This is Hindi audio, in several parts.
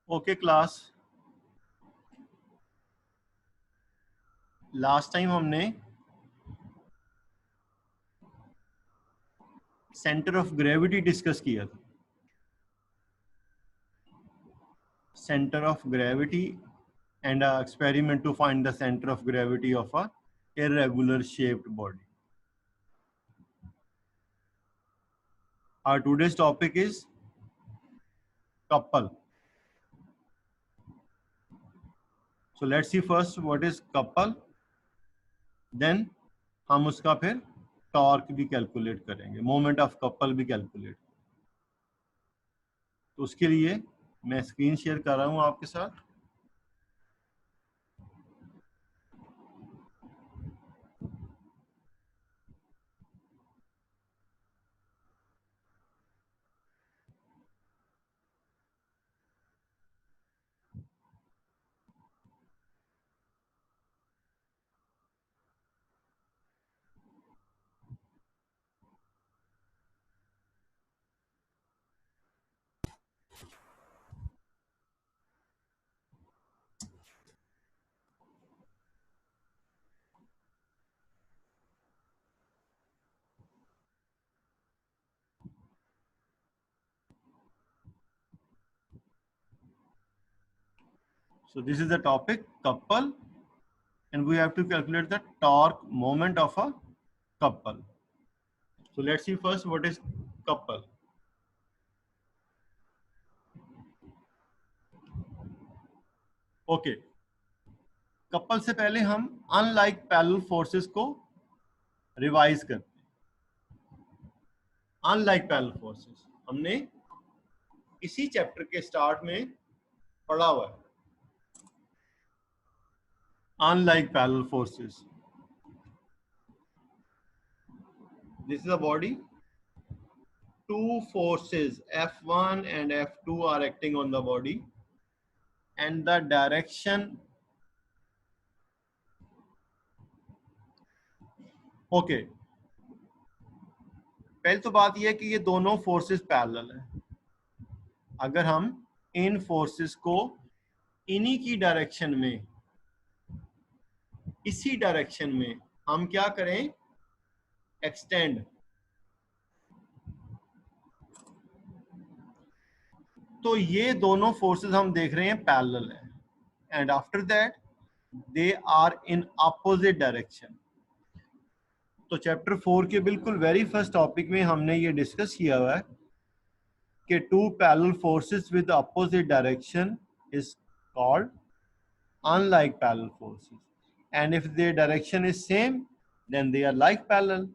ओके क्लास, लास्ट टाइम हमने सेंटर ऑफ ग्रेविटी डिस्कस किया था। Centre of gravity and experiment to find the centre of gravity of a irregular shaped body. Our today's topic is couple. So let's see first what is couple, then हम उसका फिर टॉर्क भी कैलकुलेट करेंगे, मोमेंट ऑफ कपल भी कैलकुलेट। तो उसके लिए मैं स्क्रीन शेयर कर रहा हूं आपके साथ। So this is the topic couple, and we have to calculate the torque moment of a couple. So let's see first what is couple. Okay, couple से पहले हम unlike parallel forces को रिवाइज करते हैं। unlike parallel forces हमने इसी चैप्टर के स्टार्ट में पढ़ा हुआ है। unlike parallel forces, this is a body, two forces F1 and F2 are acting on the body, and the direction, okay, पहले तो बात यह है कि ये दोनों फोर्सेस पैरेलल हैं। अगर हम इन फोर्सेस को इन्हीं की डायरेक्शन में, इसी डायरेक्शन में हम क्या करें, एक्सटेंड, तो ये दोनों फोर्सेस हम देख रहे हैं पैरेलल है, and after that they are in opposite direction. तो चैप्टर 4 के बिल्कुल वेरी फर्स्ट टॉपिक में हमने ये डिस्कस किया हुआ है कि two parallel forces with opposite direction is called unlike parallel forces, and if their direction is same then they are like parallel.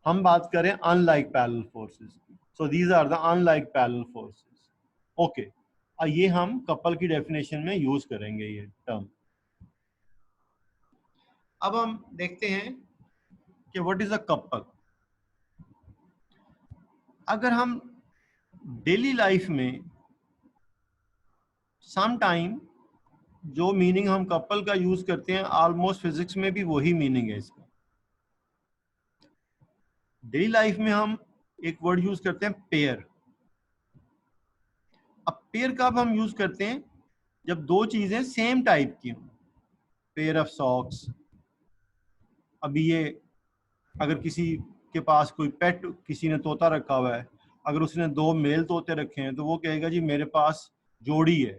हम बात करें unlike parallel forces, so these are the unlike parallel forces. Okay, ये हम कपल की डेफिनेशन में यूज करेंगे ये टर्म। अब हम देखते हैं कि व्हाट इज अ कपल। अगर हम डेली लाइफ में सम टाइम जो मीनिंग हम कपल का यूज करते हैं, ऑलमोस्ट फिजिक्स में भी वही मीनिंग है इसका। डेली लाइफ में हम एक वर्ड यूज करते हैं पेयर। अब पेयर कब हम यूज करते हैं, जब दो चीजें सेम टाइप की हों। पेयर ऑफ सॉक्स, अभी ये अगर किसी के पास कोई पेट, किसी ने तोता रखा हुआ है, अगर उसने दो मेल तोते रखे हैं तो वो कहेगा जी मेरे पास जोड़ी है।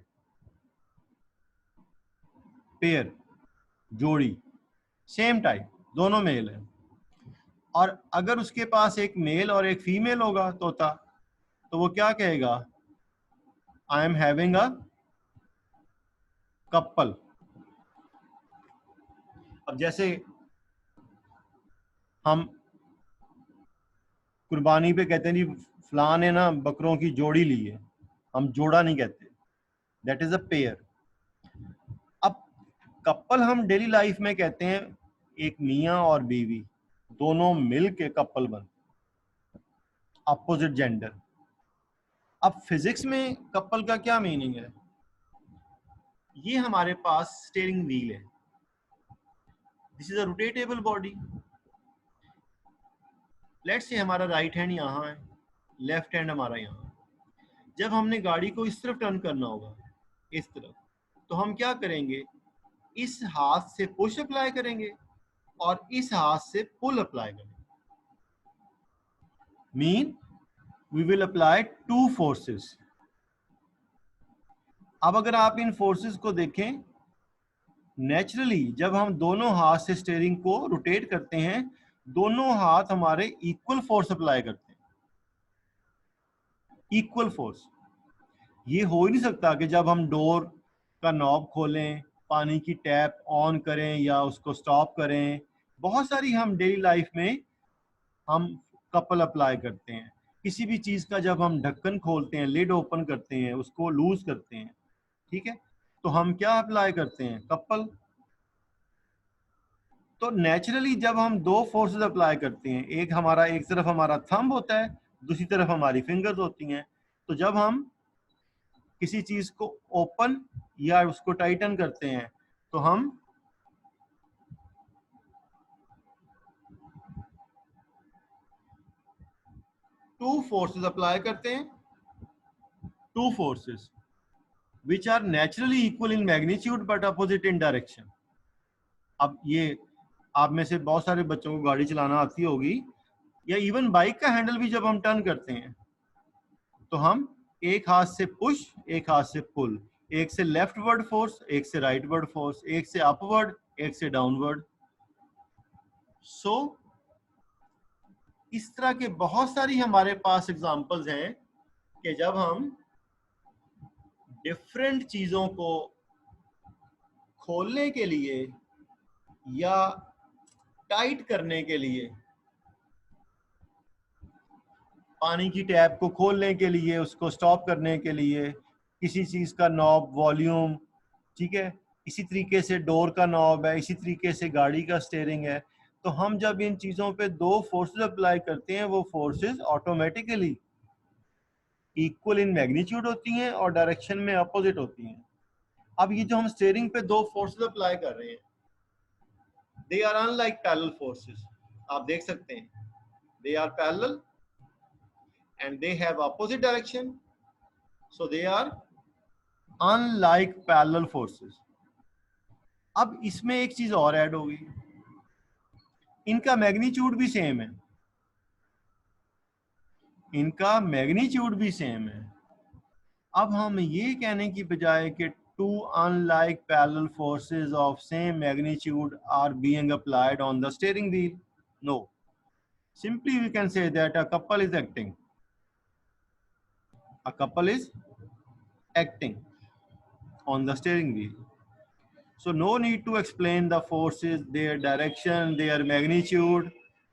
पेयर, जोड़ी, सेम टाइप, दोनों मेल है। और अगर उसके पास एक मेल और एक फीमेल होगा तोता, तो वो क्या कहेगा, I am having a couple. अब जैसे हम कुर्बानी पे कहते हैं जी फलां ने ना बकरों की जोड़ी ली है, हम जोड़ा नहीं कहते, दैट इज अ पेयर। अब कपल हम डेली लाइफ में कहते हैं एक मियाँ और बीवी दोनों मिल के कपल बन, अपोजिट जेंडर। अब फिजिक्स में कपल का क्या मीनिंग है, ये हमारे पास स्टीयरिंग व्हील है, this is a rotatable body. Let's say हमारा राइट हैंड यहाँ है, लेफ्ट हैंड हमारा यहाँ। जब हमने गाड़ी को इस तरफ टर्न करना होगा इस तरफ, तो हम क्या करेंगे, इस हाथ से पुश अप्लाई करेंगे और इस हाथ से पुल अप्लाई करेंगे। Mean we will apply two forces. अब अगर आप इन फोर्सेस को देखें, नेचुरली जब हम दोनों हाथ से स्टीयरिंग को रोटेट करते हैं, दोनों हाथ हमारे इक्वल फोर्स अप्लाई करते हैं, इक्वल फोर्स। ये हो ही नहीं सकता कि जब हम डोर का नॉब खोलें, पानी की टैप ऑन करें या उसको स्टॉप करें, बहुत सारी हम डेली लाइफ में हम कपल अप्लाई करते हैं। किसी भी चीज़ का जब हम ढक्कन खोलते हैं, लिड ओपन करते हैं, उसको लूज करते हैं, ठीक है, तो हम क्या अप्लाई करते हैं, कपल। तो नेचुरली जब हम दो फोर्सेस अप्लाई करते हैं, एक तरफ हमारा थंब होता है, दूसरी तरफ हमारी फिंगर्स होती हैं, तो जब हम किसी चीज को ओपन या उसको टाइटन करते हैं तो हम टू फोर्सेस अप्लाई करते हैं, two forces which are naturally equal in magnitude but opposite in direction. अब ये आप में से बहुत सारे बच्चों को गाड़ी चलाना आती होगी, या इवन बाइक का हैंडल भी जब हम टर्न करते हैं तो हम एक हाथ से पुश, एक हाथ से पुल, एक से लेफ्टवर्ड फोर्स, एक से राइटवर्ड फोर्स, एक से अपवर्ड, एक से डाउनवर्ड। सो इस तरह के बहुत सारी हमारे पास एग्जांपल्स हैं कि जब हम डिफरेंट चीजों को खोलने के लिए या टाइट करने के लिए, पानी की टैप को खोलने के लिए, उसको स्टॉप करने के लिए, किसी चीज का नॉब, वॉल्यूम, ठीक है, इसी तरीके से डोर का नॉब है, इसी तरीके से गाड़ी का स्टीयरिंग है, तो हम जब इन चीजों पे दो फोर्सेस अप्लाई करते हैं, वो forces automatically equal in magnitude होती हैं और डायरेक्शन में अपोजिट होती हैं। अब ये जो हम स्टीयरिंग पे दो फोर्सेस अप्लाई कर रहे हैं, they are unlike parallel forces. आप देख सकते हैं, they are parallel and they have opposite direction, so they are unlike parallel forces. अब इसमें एक चीज और ऐड होगी, इनका मैग्नीट्यूड भी सेम है, इनका मैग्नीट्यूड भी सेम है। अब हम ये कहने की बजाय कि two unlike parallel forces of same magnitude are being applied on the steering wheel, no, simply we can say that a couple is acting, a couple is acting on the steering wheel. So no need to explain the forces, their direction, their magnitude,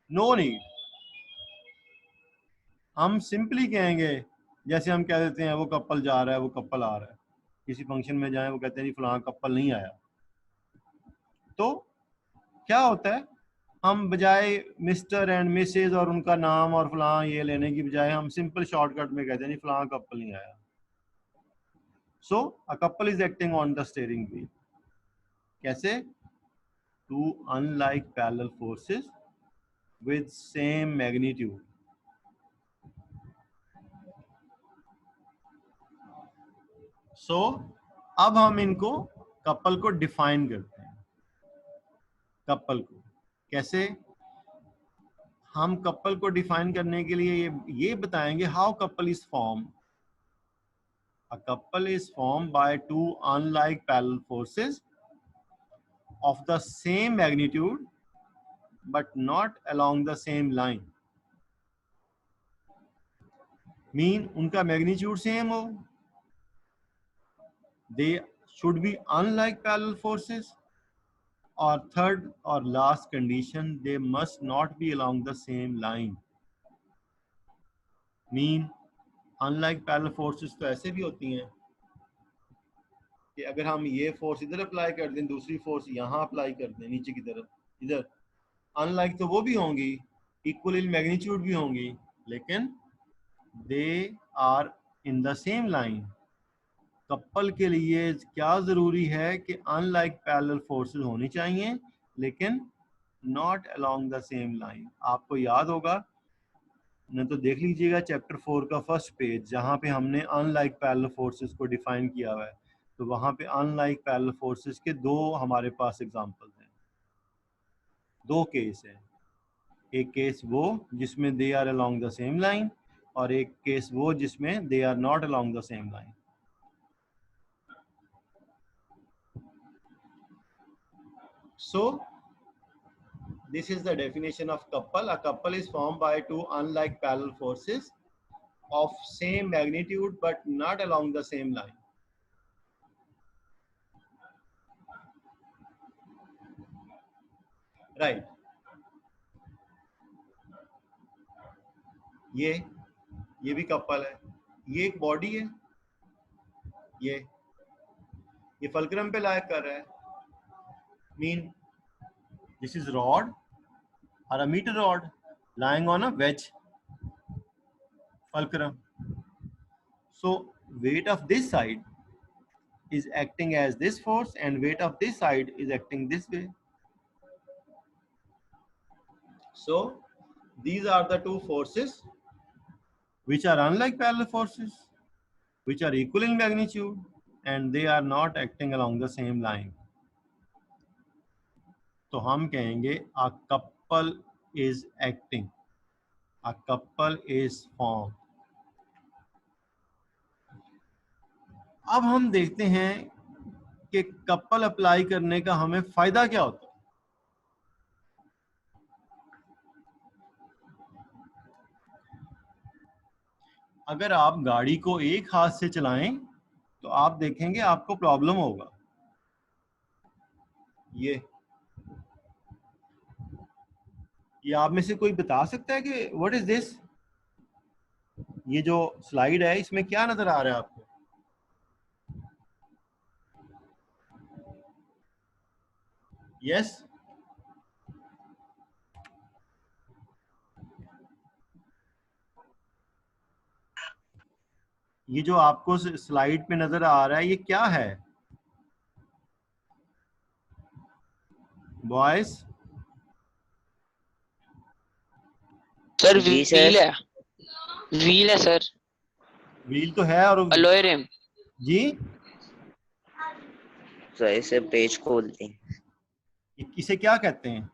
no need. हम सिंपली कहेंगे, जैसे हम कह देते हैं वो कपल जा रहा है, वो कपल आ रहा है, किसी फंक्शन में जाए वो कहते हैं जी फलाना कपल नहीं आया, तो क्या होता है, हम बजाय मिस्टर एंड मिसेज और उनका नाम और फलाना ये लेने की बजाय हम सिंपल शॉर्टकट में कहते हैं जी फलाना कपल नहीं आया। So a couple is acting on the steering wheel. कैसे? Two unlike parallel forces with same magnitude. So अब हम इनको कपल को डिफाइन करते हैं। कपल को कैसे? हम कपल को डिफाइन करने के लिए ये बताएंगे how couple is form. A couple is formed by two unlike parallel forces of the same magnitude but not along the same line. Mean उनका मैग्नीट्यूड सेम हो, they should be unlike parallel forces, or third or last condition, they must not be along the same line. Mean unlike parallel forces तो ऐसे भी होती हैं कि अगर हम ये फोर्स इधर अप्लाई कर दें, दूसरी फोर्स यहाँ अप्लाई कर दें नीचे की तरफ इधर, अनलाइक तो वो भी होंगी, इक्वल इन मैग्नीट्यूड भी होंगी, लेकिन they are in the same line. Couple के लिए क्या जरूरी है कि अनलाइक पैरेलल फोर्सेस होनी चाहिए लेकिन not along the same line. आपको याद होगा न, तो देख लीजिएगा चैप्टर 4 का फर्स्ट पेज जहां पे हमने अनलाइक पैरेलल फोर्सेस को डिफाइन किया हुआ है। तो वहां पे अनलाइक पैरेलल फोर्सेस के दो हमारे पास एग्जांपल्स हैं, दो केस है। एक केस वो जिसमें they are along the same line, और एक केस वो जिसमें they are not along the same line. So this is the definition of couple. A couple is formed by two unlike parallel forces of same magnitude but not along the same line. Right. ये भी कपल है, ये एक बॉडी है, ये फल्क्रम पे लाइक कर रहा है, mean this is rod or a meter rod lying on a wedge fulcrum. So weight of this side is acting as this force and weight of this side is acting this way. So these are the two forces which are unlike parallel forces, which are equal in magnitude, and they are not acting along the same line. तो हम कहेंगे a couple is acting, a couple is formed. अब हम देखते हैं कि कपल अप्लाई करने का हमें फायदा क्या होता है। अगर आप गाड़ी को एक हाथ से चलाएं तो आप देखेंगे आपको प्रॉब्लम होगा। ये आप में से कोई बता सकता है कि व्हाट इज दिस? ये जो स्लाइड है इसमें क्या नजर आ रहा है आपको? यस, ये जो आपको स्लाइड पे नजर आ रहा है ये क्या है बॉयज? सर व्हील है, व्हील है सर। व्हील तो है, और अलॉय रिम जी तो ऐसे पेज खोलते हैं। इसे क्या कहते हैं?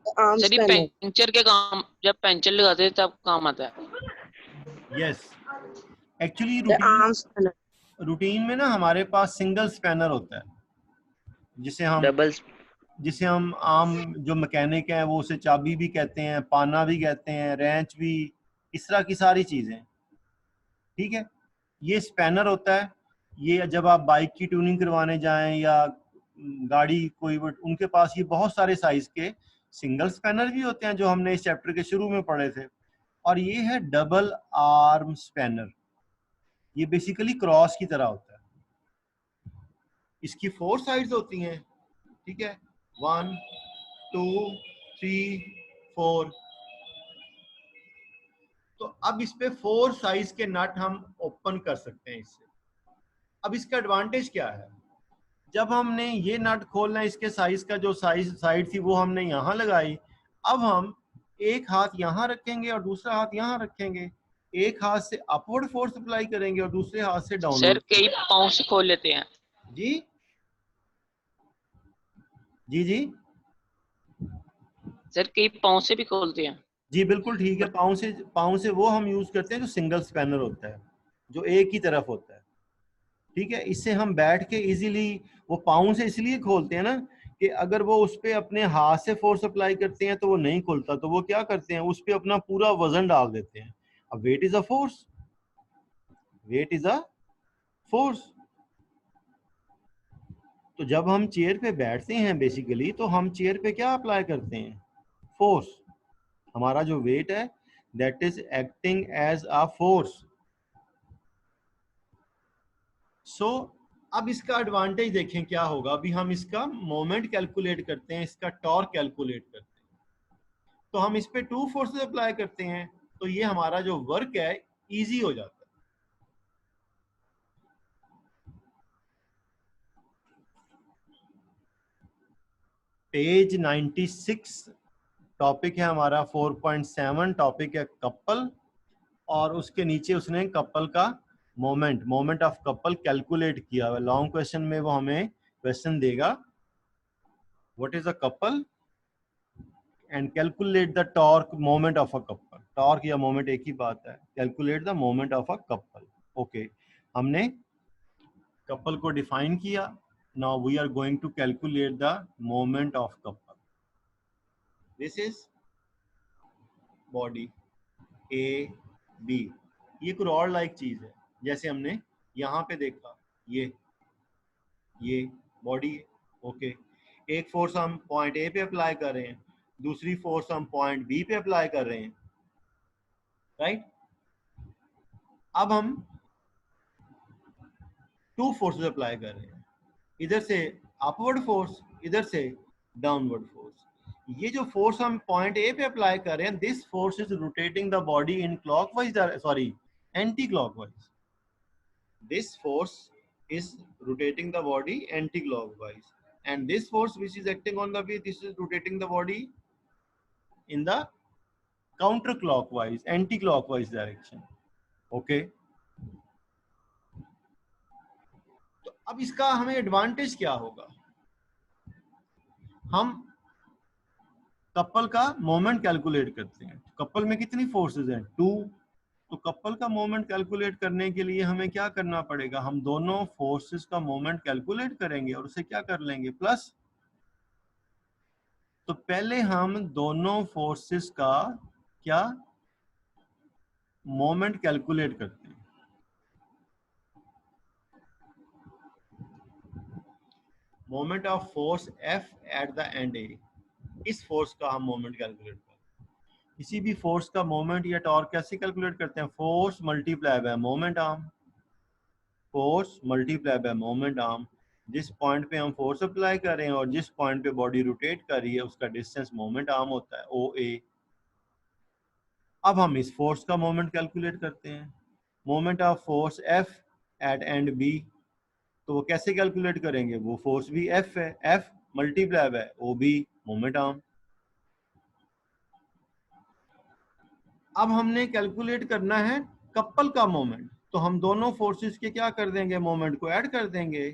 सर ये पंचर के काम, जब पंचर लगाते हैं तब काम आता है। यस, एक्चुअली रूटीन में ना हमारे पास सिंगल स्पैनर होता है जिसे हम आम जो मैकेनिक हैं वो उसे चाबी भी कहते हैं, पाना भी कहते हैं, रेंच भी, इस तरह की सारी चीजें। ठीक है, ये स्पैनर होता है। ये जब आप बाइक की ट्यूनिंग करवाने जाएं या गाड़ी कोई, उनके पास ये बहुत सारे साइज के सिंगल स्पैनर भी होते हैं जो हमने इस चैप्टर के शुरू में पढ़े थे। और ये है डबल आर्म स्पैनर, ये बेसिकली क्रॉस की तरह होता है। इसकी 4 साइड्स होती हैं, ठीक है, 1 2 3 4। तो अब इस पे 4 साइज के नट हम ओपन कर सकते हैं इससे। अब इसका एडवांटेज क्या है? जब हमने ये नट खोलना है, इसके साइज का जो साइड थी वो हमने यहाँ लगाई। अब हम एक हाथ यहाँ रखेंगे और दूसरा हाथ यहाँ रखेंगे, एक हाथ से अपवर्ड फोर्स अप्लाई करेंगे और दूसरे हाथ से डाउनवर्ड। सर कई पाँव से खोल लेते हैं। जी जी जी सर कई पाँव से भी खोलते हैं। जी बिल्कुल ठीक है, पाँव से वो हम यूज करते हैं जो सिंगल स्पैनर होता है, जो एक ही तरफ होता है। ठीक है, इससे हम बैठ के इजीली, वो पाँव से इसलिए खोलते हैं ना कि अगर वो उस पे अपने हाथ से फोर्स अप्लाई करते हैं तो वो नहीं खुलता, तो वो क्या करते हैं, उस पे अपना पूरा वजन डाल देते हैं। अब weight is a force, weight is a force. तो जब हम चेयर पे बैठते हैं बेसिकली, तो हम चेयर पे क्या अप्लाई करते हैं? फोर्स। हमारा जो वेट है that is acting as a force. So अब इसका एडवांटेज देखें क्या होगा। अभी हम इसका मोमेंट कैलकुलेट करते हैं, इसका टॉर्क कैलकुलेट करते हैं। तो हम इस पे 2 फोर्सेस अप्लाई करते हैं, तो ये हमारा जो वर्क है इजी हो जाता है। पेज 96 टॉपिक है हमारा 4.7, टॉपिक है कपल, और उसके नीचे उसने कपल का मोमेंट ऑफ कपल कैलकुलेट किया हुआ। लॉन्ग क्वेश्चन में वो हमें क्वेश्चन देगा what is a couple and calculate the torque moment of a couple. Torque या मोमेंट एक ही बात है। Calculate the moment of a couple. Okay, हमने कपल को डिफाइन किया। Now we are going to calculate the moment of couple. This is body A B. ये कुछ और लाइक चीज है, जैसे हमने यहाँ पे देखा ये बॉडी है। ओके, एक फोर्स हम पॉइंट ए पे अप्लाई कर रहे हैं, दूसरी फोर्स हम पॉइंट बी पे अप्लाई कर रहे हैं, राइट। अब हम टू फोर्सेस अप्लाई कर रहे हैं, इधर से अपवर्ड फोर्स, इधर से डाउनवर्ड फोर्स। ये जो फोर्स हम पॉइंट ए पे अप्लाई कर रहे हैं, this force is rotating the body in clockwise, sorry anti clockwise. This force is rotating the body anti-clockwise, and this force which is acting on the wheel, this is rotating the body in the counter-clockwise, anti-clockwise direction. Okay, तो अब इसका हमें एडवांटेज क्या होगा? हम कपल का मोमेंट कैलकुलेट करते हैं। कपल में कितनी फोर्सेस हैं? 2। तो कपल का मोमेंट कैलकुलेट करने के लिए हमें क्या करना पड़ेगा? हम दोनों फोर्सेस का मोमेंट कैलकुलेट करेंगे और उसे क्या कर लेंगे? प्लस। तो पहले हम दोनों फोर्सेस का क्या मोमेंट कैलकुलेट करते हैं। Moment of force F at the end A, इस फोर्स का हम मोमेंट कैलकुलेट करते हैं। किसी भी फोर्स का मोमेंट या टॉर्क कैसे कैलकुलेट करते हैं? Force multiply by moment arm. Force multiply by moment arm. जिस पॉइंट पे हम फोर्स अप्लाई कर रहे हैं और जिस पॉइंट पे बॉडी रोटेट कर रही है, उसका डिस्टेंस मोमेंट आर्म होता है, OA। अब हम इस फोर्स का मोमेंट कैलकुलेट करते हैं। Moment of force F at end B, तो वो कैसे कैलकुलेट करेंगे? वो फोर्स भी F है, F multiply by OB, moment arm. अब हमने कैलकुलेट करना है कपल का मोमेंट, तो हम दोनों फोर्सेस के क्या कर देंगे? मोमेंट को ऐड कर देंगे।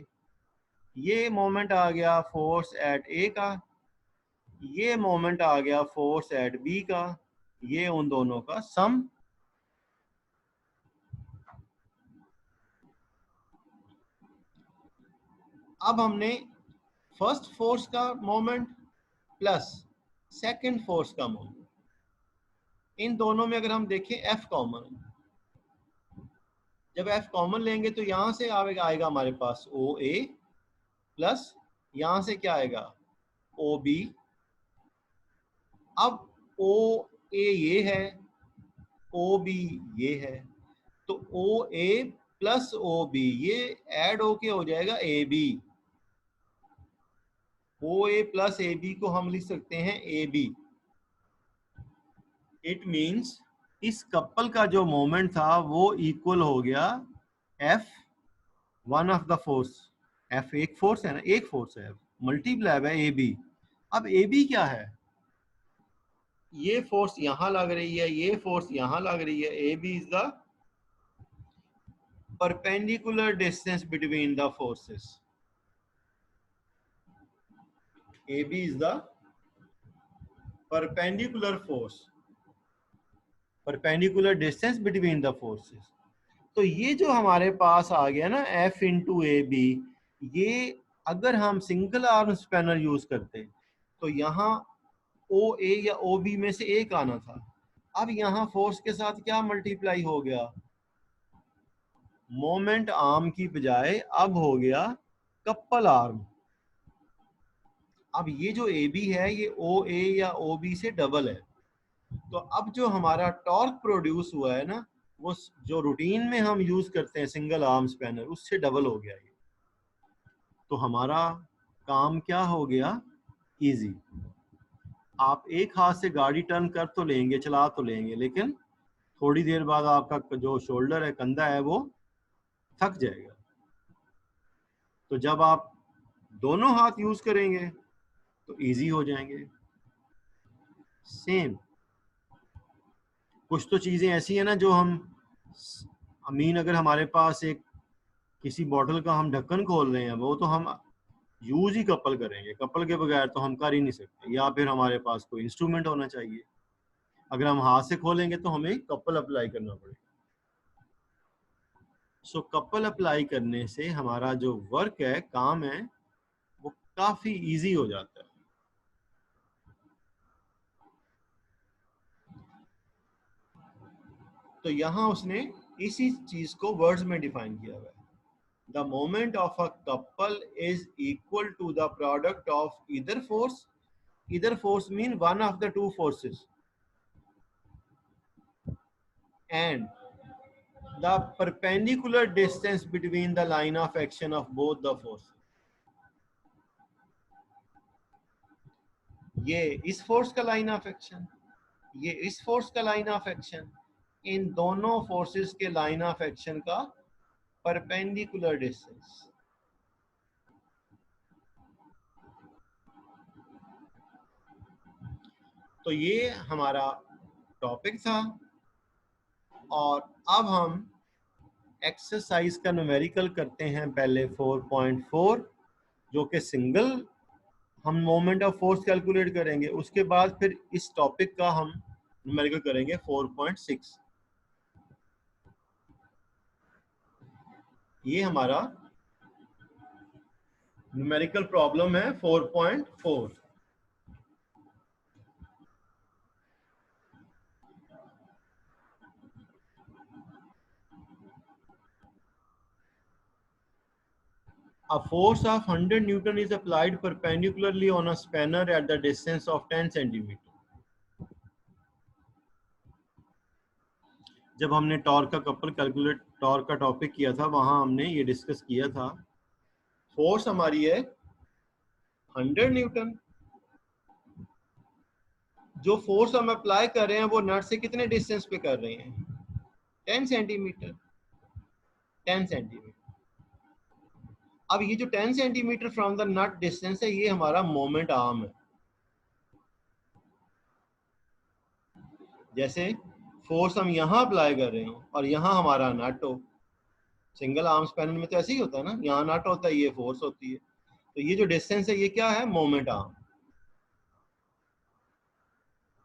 ये मोमेंट आ गया फोर्स एट ए का, ये मोमेंट आ गया फोर्स एट बी का, ये उन दोनों का सम। अब हमने फर्स्ट फोर्स का मोमेंट प्लस सेकंड फोर्स का मोमेंट, इन दोनों में अगर हम देखें F कॉमन, जब F कॉमन लेंगे तो यहां से आएगा हमारे पास OA प्लस यहां से क्या आएगा? OB। अब OA ये है, OB ये है, तो OA प्लस OB ये ऐड होके हो जाएगा AB। OA प्लस AB को हम लिख सकते हैं AB। इट मीन्स इस कपल का जो मोमेंट था वो इक्वल हो गया F, one of the force. F एक फोर्स है ना, एक फोर्स है, मल्टीप्लाई बाय AB। अब AB क्या है? ये फोर्स यहां लग रही है, ये फोर्स यहां लग रही है। AB is the perpendicular distance between the forces. AB is the perpendicular force, perpendicular distance between the forces. तो ये जो हमारे पास आ गया ना F इंटू AB, ये अगर हम सिंगल आर्म स्पैनर यूज करते तो यहाँ OA या OB में से एक आना था। अब यहाँ फोर्स के साथ क्या मल्टीप्लाई हो गया? मोमेंट आर्म की बजाय अब हो गया कपल आर्म। अब ये जो AB है ये OA या OB से डबल है। तो अब जो हमारा टॉर्क प्रोड्यूस हुआ है ना, वो जो रूटीन में हम यूज करते हैं सिंगल आर्म स्पैनर, उससे डबल हो गया ये। तो हमारा काम क्या हो गया? इजी। आप एक हाथ से गाड़ी टर्न कर तो लेंगे, चला तो लेंगे, लेकिन थोड़ी देर बाद आपका जो शोल्डर है, कंधा है, वो थक जाएगा। तो जब आप दोनों हाथ यूज करेंगे तो इजी हो जाएंगे। सेम कुछ तो चीजें ऐसी है ना जो हम अमीन अगर हमारे पास एक किसी बॉटल का हम ढक्कन खोल रहे हैं, वो तो हम यूज ही कपल करेंगे, कपल के बगैर तो हम कर ही नहीं सकते, या फिर हमारे पास कोई इंस्ट्रूमेंट होना चाहिए। अगर हम हाथ से खोलेंगे तो हमें कपल अप्लाई करना पड़ेगा। सो कपल अप्लाई करने से हमारा जो वर्क है, काम है, वो काफी इजी हो जाता है। तो यहां उसने इसी चीज को वर्ड्स में डिफाइन किया हुआ है। The moment of a couple is equal to the product of either force. Either force mean one of the two forces, and the perpendicular distance between the line of action of both the forces. ये इस फोर्स का लाइन ऑफ एक्शन, ये इस फोर्स का लाइन ऑफ एक्शन, इन दोनों फोर्सेस के लाइन ऑफ एक्शन का परपेंडिकुलर डिस्टेंस। तो ये हमारा टॉपिक था, और अब हम एक्सरसाइज का न्यूमेरिकल करते हैं। पहले 4.4 जो कि सिंगल हम मोमेंट ऑफ फोर्स कैलकुलेट करेंगे, उसके बाद फिर इस टॉपिक का हम न्यूमेरिकल करेंगे 4.6। ये हमारा न्यूमेरिकल प्रॉब्लम है 4.4। A force of 100 Newton is applied perpendicularly on a spanner at the distance of 10 centimeter. जब हमने टॉर्क का कपल कैलकुलेट टॉर्क का टॉपिक किया था, वहां हमने ये डिस्कस किया था। फोर्स हमारी है 100 न्यूटन। जो फोर्स हम अप्लाई कर रहे हैं वो नट से कितने डिस्टेंस पे कर रहे हैं? 10 सेंटीमीटर। 10 सेंटीमीटर। अब ये जो 10 centimetre from the nut distance है, ये हमारा मोमेंट आर्म है। जैसे फोर्स हम यहाँ अप्लाई कर रहे हो और यहाँ हमारा नट हो। सिंगल आर्म स्पैनर में तो ऐसे ही होता है ना, यहाँ नट होता है, ये फोर्स होती है। तो ये जो डिस्टेंस है, ये क्या है? Moment arm.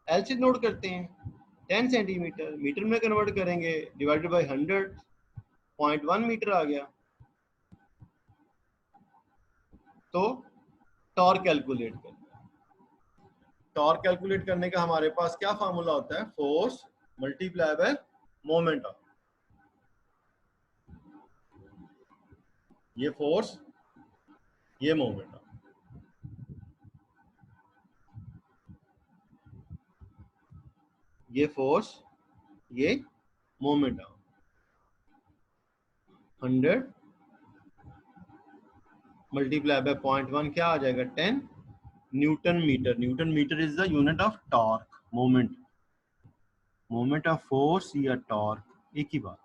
एल से नोट करते हैं। 10 सेंटीमीटर मीटर में कन्वर्ट करेंगे, डिवाइडेड बाय 100, 0.1 मीटर आ गया। तो टॉर्क कैलकुलेट करते हैं। टॉर्क कैलकुलेट करने का हमारे पास क्या फार्मूला होता है? Force multiply by moment arm. ये फोर्स, ये मोमेंट आर्म। ये फोर्स, ये मोमेंट आर्म। 100 मल्टीप्लाई बाय 0.1 क्या आ जाएगा? 10 newton metre. Newton metre is the unit of torque. Moment, moment of force या टॉर्क, एक ही बात।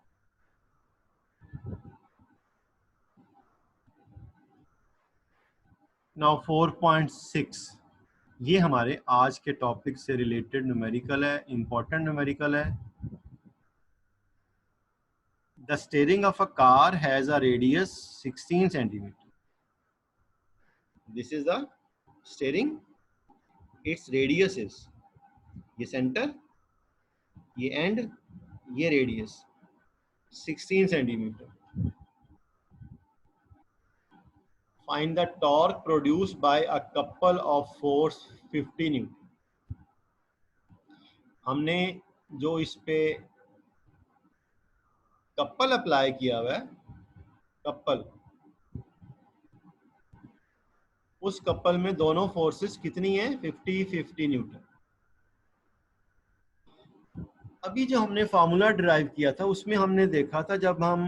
नाउ 4.6 ये हमारे आज के टॉपिक से रिलेटेड न्यूमेरिकल है, इंपॉर्टेंट न्यूमेरिकल है। The steering of a car has a radius 16 centimetre. This is the steering, its radius is, ये सेंटर, ये एंड, ये radius 16 centimetre. Find the torque produced by a couple of force 50 Newton। हमने जो इस पे कपल अप्लाई किया हुआ है, कपल, उस कपल में दोनों फोर्सेस कितनी है? 50-50 न्यूटन। अभी जो हमने फार्मूला डिराइव किया था, उसमें हमने देखा था जब हम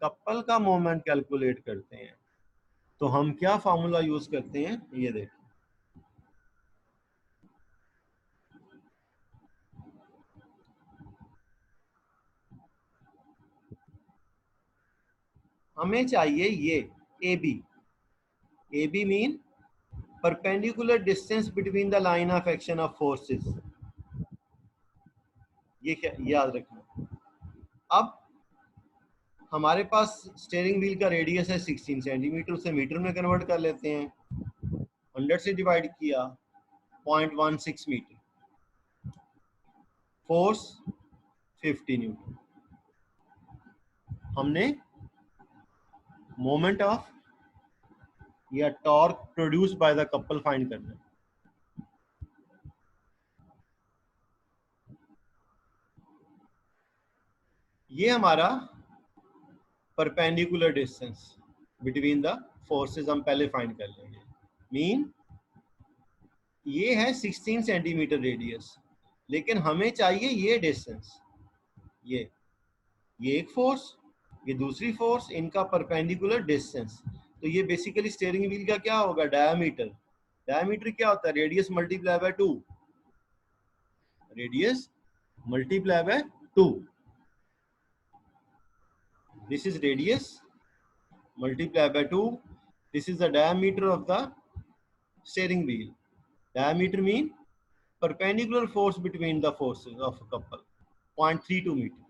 कपल का मोमेंट कैलकुलेट करते हैं तो हम क्या फार्मूला यूज करते हैं, ये देखिए। हमें चाहिए ये AB। AB mean perpendicular distance between the line of action of forces. ये क्या याद रखना। अब हमारे पास स्टीयरिंग व्हील का रेडियस है 16 सेंटीमीटर, उसे मीटर में कन्वर्ट कर लेते हैं। 100 से डिवाइड किया 0.16 मीटर, फोर्स 50 न्यूटन। हमने मोमेंट ऑफ या torque produce by the couple find करना है। ये हमारा perpendicular distance between the forces हम पहले फाइंड कर लेंगे। मीन ये है 16 सेंटीमीटर रेडियस, लेकिन हमें चाहिए ये डिस्टेंस, ये एक फोर्स, ये दूसरी फोर्स, इनका परपेंडिकुलर डिस्टेंस। तो ये बेसिकली स्टीयरिंग व्हील का क्या होगा, डायमीटर। डायमीटर क्या होता है, radius multiply by 2, radius multiply by 2। This is radius multiplied by 2. This is the diameter of the steering wheel. Diameter mean perpendicular force between the forces of a couple, 0.32 meter.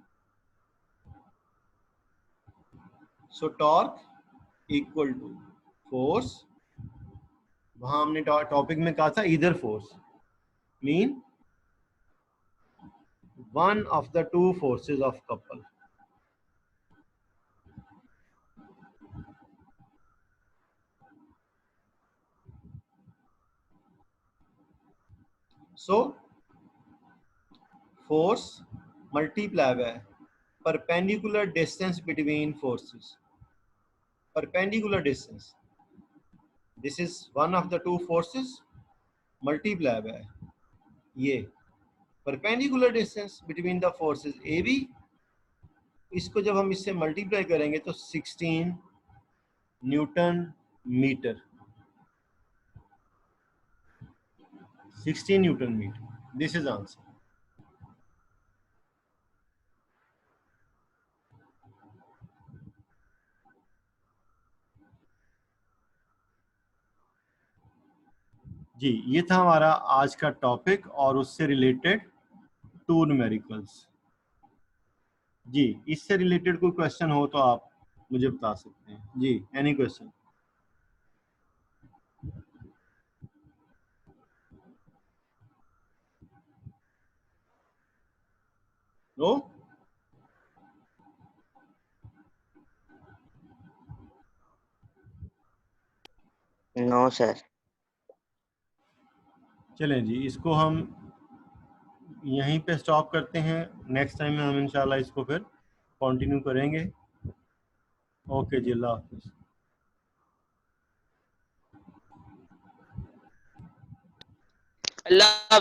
So torque equal to force, वहां हमने टॉपिक में कहा था either force, mean one of the two forces of couple. So force multiply by perpendicular distance between forces. Perpendicular distance. This is one of the two forces multiply by ये perpendicular distance between the forces AB। इसको जब हम इससे मल्टीप्लाई करेंगे तो 16 newton metre, 16 newton metre. This is answer. जी, ये था हमारा आज का टॉपिक और उससे रिलेटेड 2 न्यूमेरिकल्स। जी, इससे रिलेटेड कोई क्वेश्चन हो तो आप मुझे बता सकते हैं। जी, any question? No? No sir. चलें जी, इसको हम यहीं पे स्टॉप करते हैं। नेक्स्ट टाइम में हम इंशाल्लाह इसको फिर कंटिन्यू करेंगे। ओके जी, अल्लाह हाफिज़। अल्लाह